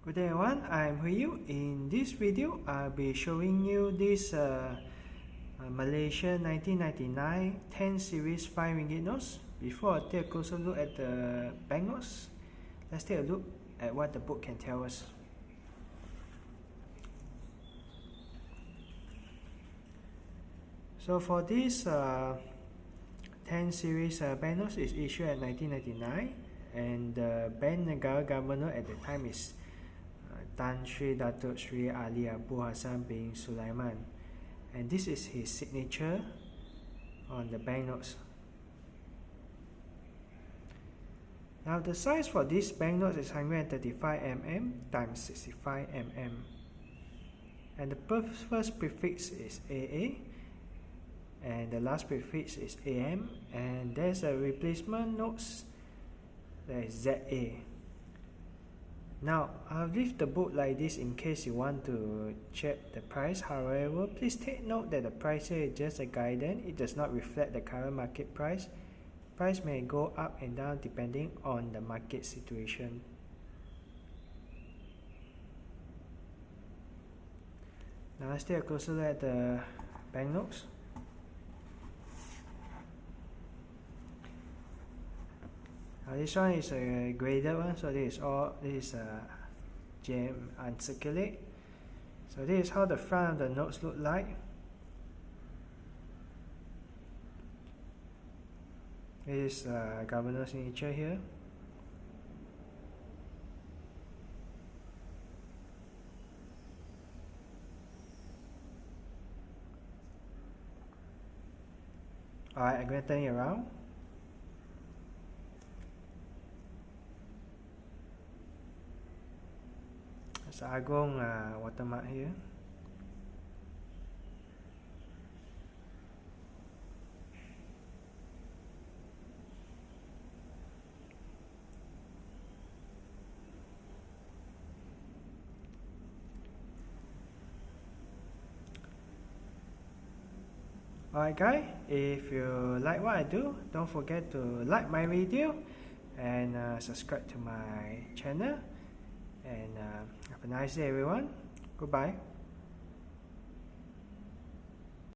Good day everyone, I'm Huiyu. In this video, I'll be showing you this Malaysia 1999 10 series 5 ringgit notes. Before I take a closer look at the banknotes, let's take a look at what the book can tell us. So for this 10 series banknotes is issued at 1999, and the Bank Negara Governor at the time is Tan Sri Dato Sri Ali Abul Hassan bin Sulaiman, and this is his signature on the banknotes. Now the size for this banknote is 135 mm times 65 mm, and the first prefix is AA, and the last prefix is AM, and there's a replacement notes that is ZA. Now, I'll leave the book like this in case you want to check the price. However, please take note that the price here is just a guidance. It does not reflect the current market price. Price may go up and down depending on the market situation. Now let's take a closer look at the banknotes. This one is a graded one, so this is gem uncirculate. So this is how the front of the notes look like. This is governor's signature here. Alright, I'm going to turn it around. There's Agong watermark here. Alright guys, if you like what I do, don't forget to like my video and subscribe to my channel. And have a nice day everyone. Goodbye.